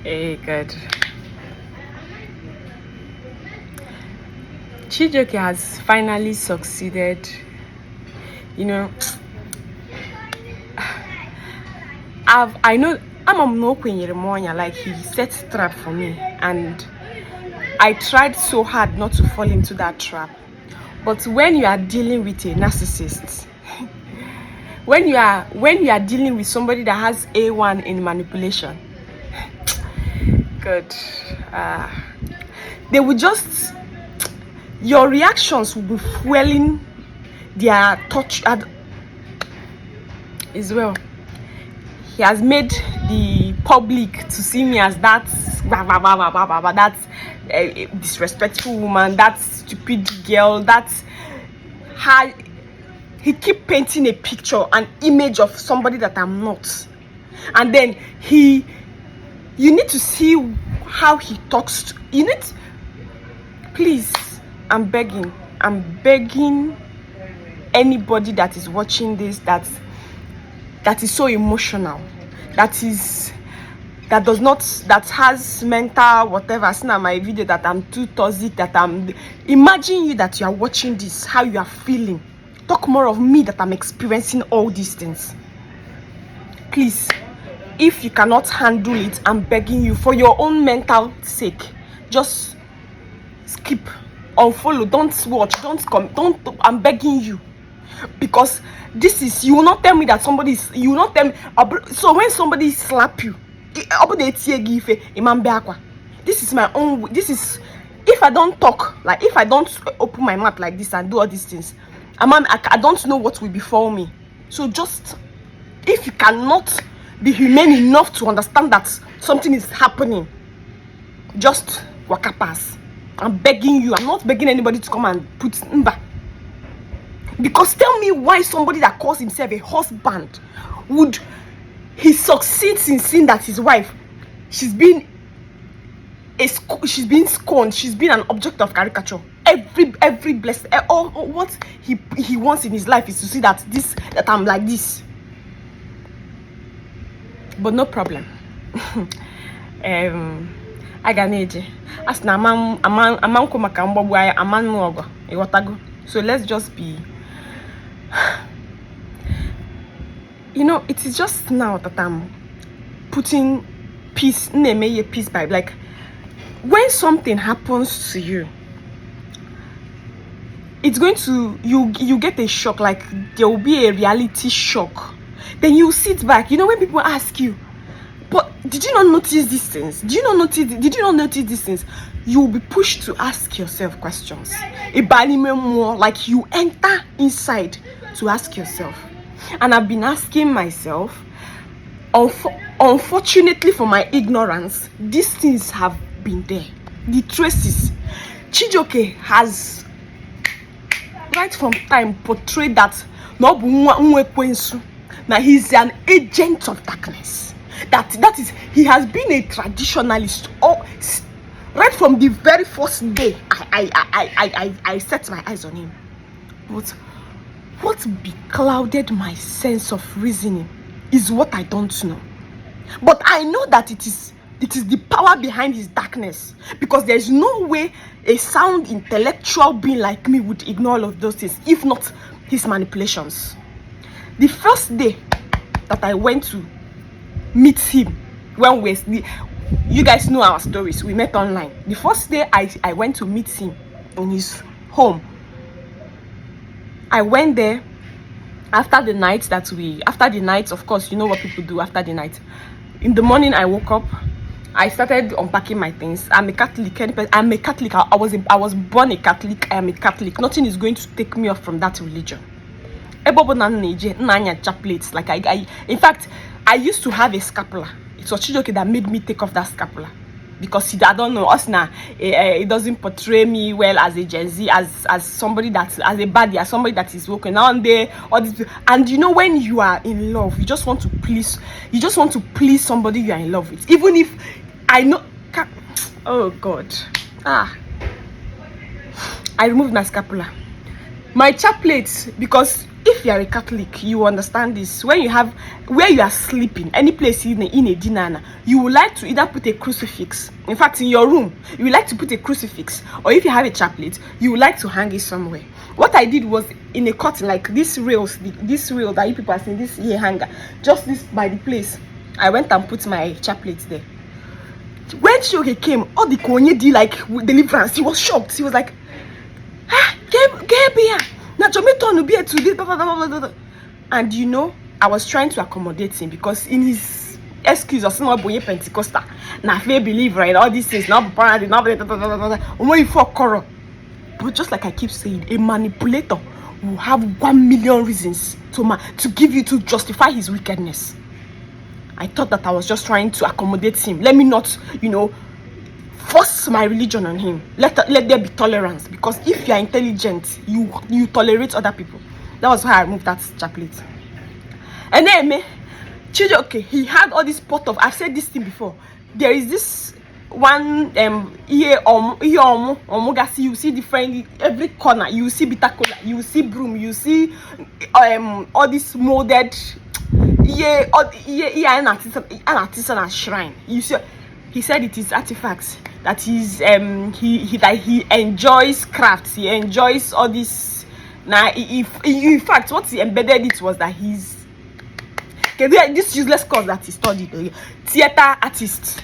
Hey, good. Chijioke has finally succeeded. You know, I know I'm no queen like he set trap for me, and I tried so hard not to fall into that trap. But when you are dealing with a narcissist, when you are dealing with somebody that has A1 in manipulation, good, they will just, your reactions will be fueling their touch as well. He has made the public to see me as that disrespectful woman, that stupid girl, that high. He keep painting a picture, an image of somebody that I'm not. And then you need to see how he talks. You need, please, I'm begging anybody that is watching this, that is so emotional, that has mental whatever. I've seen on my video that I'm too toxic, imagine you that you are watching this, how you are feeling. Talk more of me that I'm experiencing all these things. Please, if you cannot handle it, I'm begging you, for your own mental sake, just skip, unfollow, don't watch, don't come, don't. I'm begging you, because this is, you will not tell me that somebody is, you will not tell me. So when somebody slap you, this is my own, this is, if I don't talk, like if I don't open my mouth like this and do all these things, I don't know what will befall me. So just, if you cannot be humane enough to understand that something is happening, just waka pass. I'm begging you. I'm not begging anybody to come and put mba. Because tell me why somebody that calls himself a husband would, he succeeds in seeing that his wife, she's been scorned, she's been an object of caricature. Every blessed, all what he wants in his life is to see that I'm like this. But no problem. I got neje. As na amam ko makambo boy aman no ogo. E watago. So let's just be, you know, it is just now that I'm putting peace by, like, when something happens to you, it's going to, you get a shock, like there will be a reality shock. Then you sit back, you know, when people ask you, but did you not notice these things? Did you not notice these things? You will be pushed to ask yourself questions. More, like you enter inside to ask yourself. And I've been asking myself, unfortunately for my ignorance, these things have been there. The traces. Chijioke has, right from time, portrayed that now he's an agent of darkness. That is, he has been a traditionalist. Right from the very first day I set my eyes on him. But what beclouded my sense of reasoning is what I don't know. But I know that it is the power behind his darkness, because there's no way a sound intellectual being like me would ignore all of those things, if not his manipulations. The first day that I went to meet him, when you guys know our stories, we met online. The first day I went to meet him in his home, I went there after the night, of course, you know what people do after the night. In the morning, I woke up, I started unpacking my things. I'm a Catholic. I was born a Catholic. I am a Catholic. Nothing is going to take me off from that religion. Chaplets. Like in fact, I used to have a scapular. It was Chijioke that made me take off that scapular, because I don't know us now. It doesn't portray me well as a Gen Z, as somebody as a baddie, as somebody that is working on there. And you know, when you are in love, you just want to please somebody you are in love with, even if I know. Oh God, I removed my scapular, my chaplets, because if you are a Catholic, you understand this. When you have, where you are sleeping, any place in a dinner, you would like to either put a crucifix. In fact, in your room, you would like to put a crucifix, or if you have a chaplet, you would like to hang it somewhere. What I did was in a curtain, like this rails, this rail that you people are seeing, this here hanger, just this by the place. I went and put my chaplet there. When Chijioke came, all the konye did like deliverance. He was shocked. He was like, ah, get here. And you know, I was trying to accommodate him because in his excuse of small boy Pentecostal, na faith believer and all these things, not parody, not for. But just like I keep saying, a manipulator will have 1 million reasons to give you to justify his wickedness. I thought that I was just trying to accommodate him. Let me not, you know, force my religion on him. Let there be tolerance, because if you are intelligent, you tolerate other people. That was why I moved that chaplet. And then Chijioke, he had all this pot of, I've said this thing before. There is this one here you see different every corner. You see bitter cola, you see broom, you see all this molded an artisanal shrine. You see, he said it is artifacts, that he enjoys crafts, he enjoys all this. Now, in fact, what he embedded it was that he's this useless course that he studied, theater artist.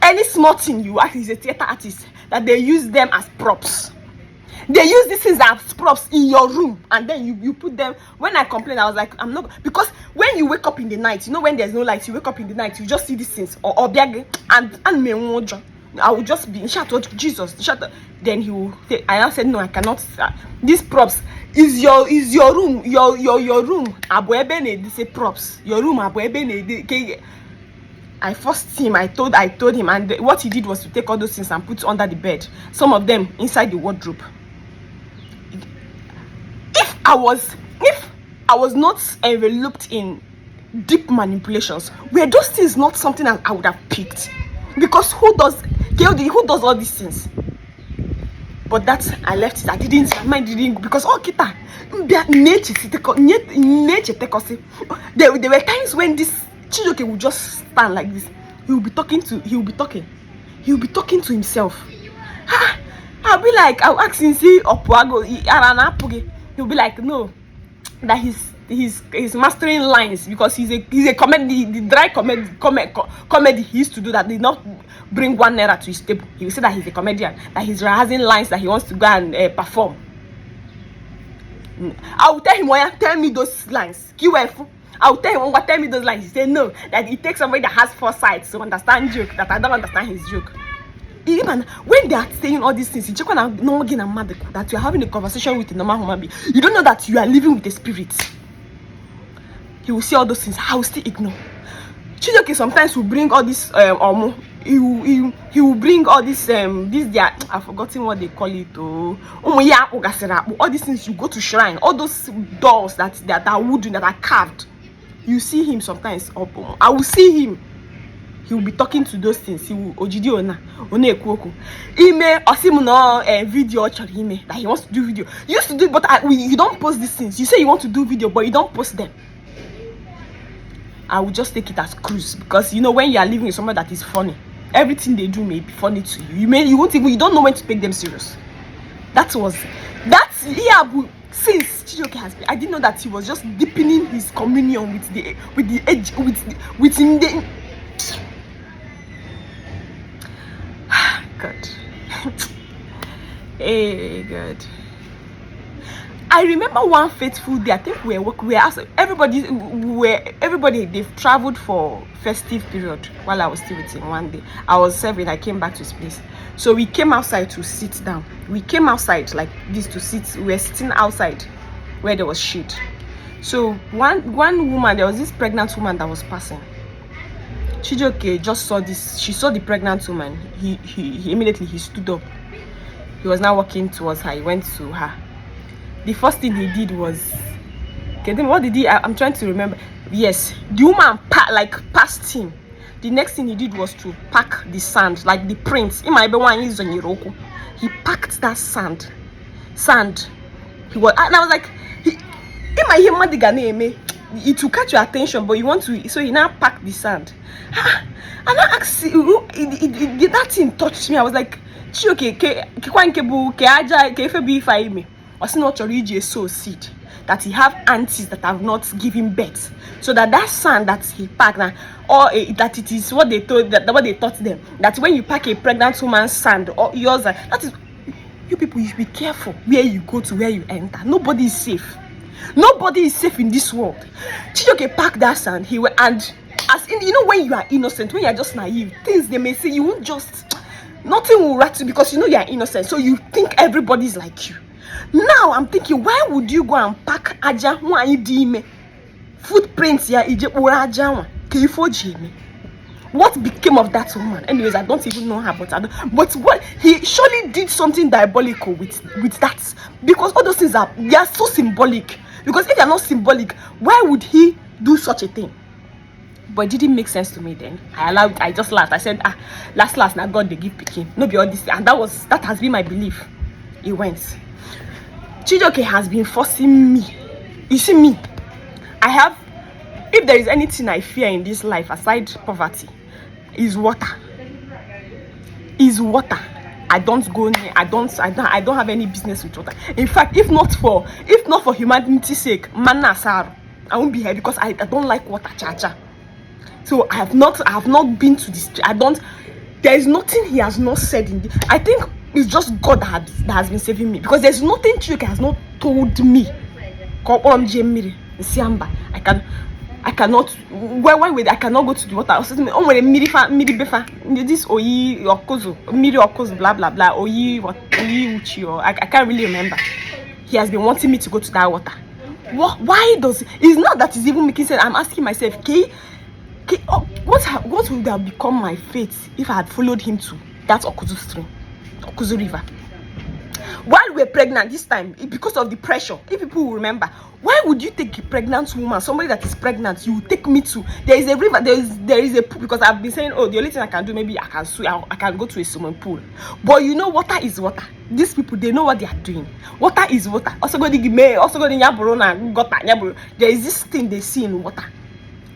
Any small thing you ask is a theater artist, that they use them as props. They use these things as props in your room, and then you put them. When I complained, I was like, I'm not, because when you wake up in the night, you know, when there's no light, you wake up in the night, you just see these things, or and me, I will just be in shout, Jesus, shout. Then he will say, I said, no, I cannot. These props is your room, your room. They say props. Your room, I forced him. I told him, and what he did was to take all those things and put under the bed. Some of them inside the wardrobe. If I was not enveloped in deep manipulations, were those things not something that I would have picked? Because who does all these things? But that I left it. I didn't. My mind didn't, because kita there were times when this Chijioke would just stand like this. He will be talking to himself. I'll be like, I'll ask him, see Opwago, he'll be like, no, that he's mastering lines, because he's a comedy, the dry comedy he used to do that did not bring 1 naira to his table. He will say that he's a comedian, that he's rehearsing lines that he wants to go and perform. I will tell him, tell me those lines. I will tell him, tell me those lines. He said no, that it takes somebody that has foresight to understand joke, that I don't understand his joke. Even when they are saying all these things, that you are having a conversation with a normal human being, you don't know that you are living with a spirit. He will see all those things. I will still ignore. Chijioke sometimes will bring all this he will bring all this I've forgotten what they call it. All these things, you go to shrine, all those dolls that are wooden, that are carved. You see him sometimes. I will see him. He will be talking to those things. He will video that he wants to do video. You used to do it, but you don't post these things. You say you want to do video, but you don't post them. I will just take it as cruise, because you know, when you are living with someone that is funny, everything they do may be funny to you. You don't know when to take them serious. That's since Chijioke has been, I didn't know that he was just deepening his communion with the edge within the God. Hey God. I remember one fateful day. I think we were asked, everybody they've traveled for festive period while I was still with him. One day I was serving, I came back to his place, so we came outside to sit down. We came outside like this to sit. We were sitting outside where there was shade. So one woman, there was this pregnant woman that was passing. Chijioke just saw this. She saw the pregnant woman. He immediately stood up. He was now walking towards her. He went to her. The first thing he did was, what did he? I'm trying to remember. Yes, the woman passed him. The next thing he did was to pack the sand, like the prints. He packed that sand. He was, and I was like, my human name, it will catch your attention, but you want to, so you now pack the sand. And I asked, that thing touched me. I was like, chijioke, ke aja, ke febi ifa ime. Was not already a soul seed that he have aunties that have not given birth, so that sand that he packed now, or that it is what they told what they taught them, that when you pack a pregnant woman's sand or yours, that is, you people, you should be careful where you go to, where you enter. Nobody is safe. Nobody is safe in this world. Chijioke packed that sand. He went, and as in, you know, when you are innocent, when you are just naive, things they may say, you won't just, nothing will rattle, because you know you are innocent, so you think everybody's like you. Now I'm thinking, why would you go and pack aja dime footprints ya ije ora aja kifo jimi? What became of that woman? Anyways, I don't even know her, but what, he surely did something diabolical with that, because all those things they are so symbolic. Because if they are not symbolic, why would he do such a thing? But it didn't make sense to me then. I just laughed. I said, last now God they give picking. No be all this, and that has been my belief. It went. Chijioke has been forcing me. You see me, if there is anything I fear in this life aside poverty, is water. I don't go near. I don't have any business with water. In fact, if not for humanity's sake, manasar, I won't be here, because I don't like water, cha. So I have not been to this. There is nothing he has not said in this. I think it's just God that has been saving me, because there's nothing Chijioke has not told me. I cannot. Why I cannot go to the water? This oyi okozo blah blah blah oyi uchi, or I can't really remember. He has been wanting me to go to that water. Why does it's not that it's even making sense? I'm asking myself, what would have become my fate if I had followed him to that Okuzu stream, Okuzu river? While we were pregnant this time, because of the pressure, if people will remember, why would you take a pregnant woman, somebody that is pregnant, you take me to, there is a river, there is a pool, because I've been saying, oh, the only thing I can do, maybe I can swim, I can go to a swimming pool. But you know, water is water. These people, they know what they are doing. Water is water. Also go to Nyaburona, Gota, there is this thing they see in water.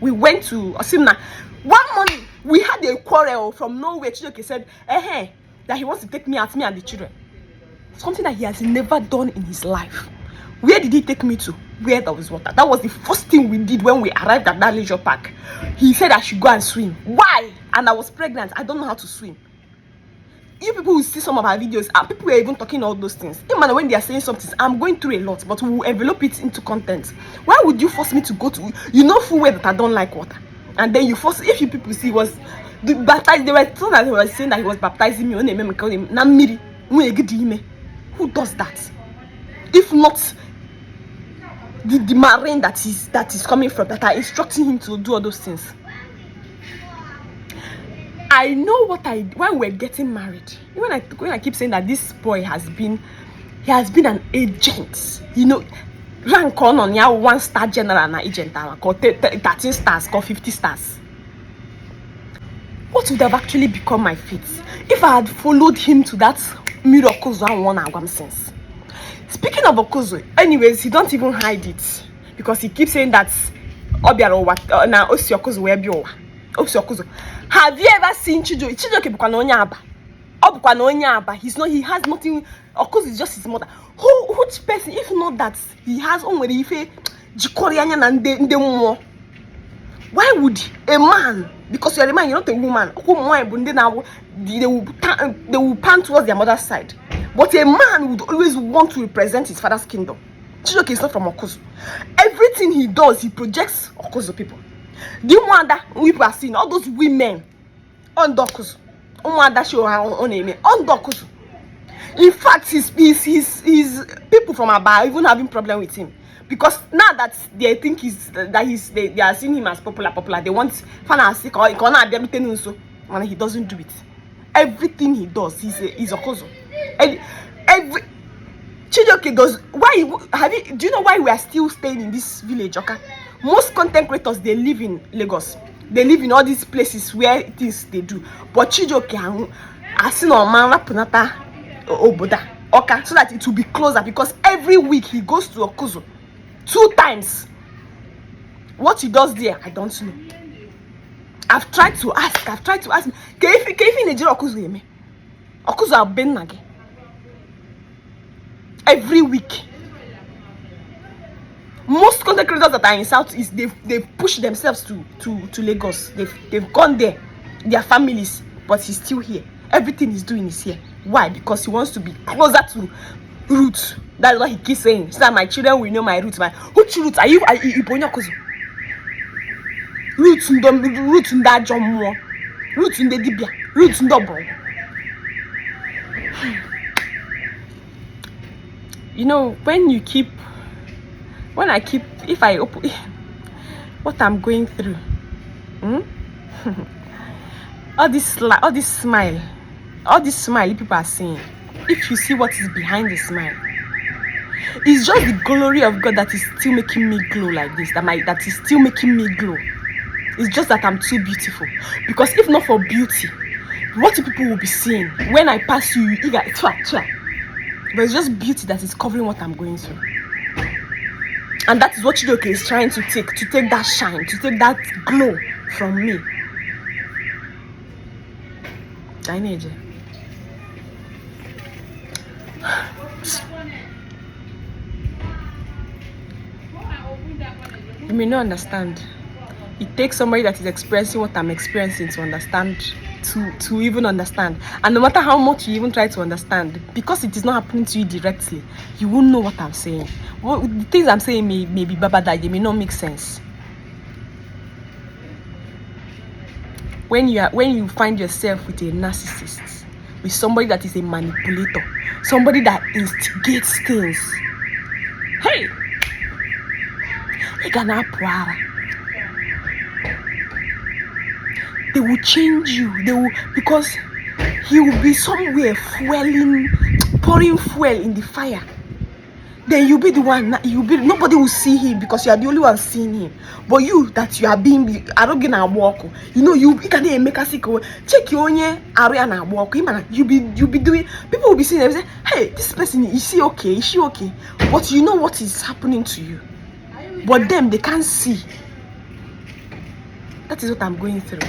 We went to Osimna. One morning, we had a quarrel from nowhere. Chijioke said, that he wants to take me out, me and the children. Something that he has never done in his life. Where did he take me to? Where there was water. That was the first thing we did when we arrived at that leisure park. He said I should go and swim. Why? And I was pregnant. I don't know how to swim. You people will see some of our videos, and people were even talking all those things. Even when they are saying something, I'm going through a lot, but we will envelop it into content. Why would you force me to go to, you know full well that I don't like water, and then you force, if you people see, was the baptized, they were saying that he was baptizing me. Who does that? If not the marine that is coming from, that are instructing him to do all those things. I know when we're getting married, when I keep saying that this boy has been an agent, you know, rank on 1-star general na agent, called 13 stars, called 50 stars. What would have actually become my fate if I had followed him to that Okozo and one Agwam sense? Speaking of Okozo, anyways, he don't even hide it, because he keeps saying that now Osi Okozo where be Osi Okozo. Have you ever seen Chijioke? Chijioke bukwa na onye Aba. Obukwa na onye Aba. He has nothing. Okozo is just his mother. Which person, if not that he has only ife jikorianya na nde muo? Why would a man, because you're a man, you're not a woman, they will pan towards their mother's side, but a man would always want to represent his father's kingdom. Chijioke is not from Okozo. Everything he does, he projects Okozo people. The one that people are seeing, all those women on Okozo, on Okozo. In fact, his people from Aba are even having problem with him. Because now that they think they are seeing him as popular, they want fantastic or and he doesn't do it. Everything he does, he's Okozo. Every Chijioke does. Do you know why we are still staying in this village? Okay, most content creators, they live in Lagos. They live in all these places where things they do. But Chijioke, I see no man rapunata oboda. Okay, so that it will be closer, because every week he goes to Okozo. 2 times. What he does there, I don't know. I've tried to ask. Every week. Most content creators that are in Southeast, they've pushed themselves to Lagos. They've gone there, their families, but he's still here. Everything he's doing is here. Why? Because he wants to be closer to roots. That's what he keeps saying. So that my children will know my roots. Which roots are you? Roots in that Jomo, roots in the Dibia, roots in double. You know, if I open what I'm going through, all this smile people are saying, if you see what is behind the smile, it's just the glory of God that is still making me glow like this. That is still making me glow. It's just that I'm too beautiful. Because if not for beauty, what people will be seeing when I pass you, but it's just beauty that is covering what I'm going through. And that is what chijioke is trying to take that shine, to take that glow from me. I need it. You may not understand. It takes somebody that is experiencing what I'm experiencing to understand, to even understand. And no matter how much you even try to understand, because it is not happening to you directly, you won't know what I'm saying. The things I'm saying may be babada, they may not make sense. When you find yourself with a narcissist, with somebody that is a manipulator, somebody that instigates things, hey, they will change you. Because he will be somewhere pouring fuel in the fire. Then you'll be the one. Nobody will see him because you are the only one seeing him. But you are being, I don't get a walk. You know, you can make a sick. Check your own area and walk. You be doing. People will be seeing them say, hey, this person, is she okay? Is she okay? But you know what is happening to you. But them, they can't see. That is what I'm going through.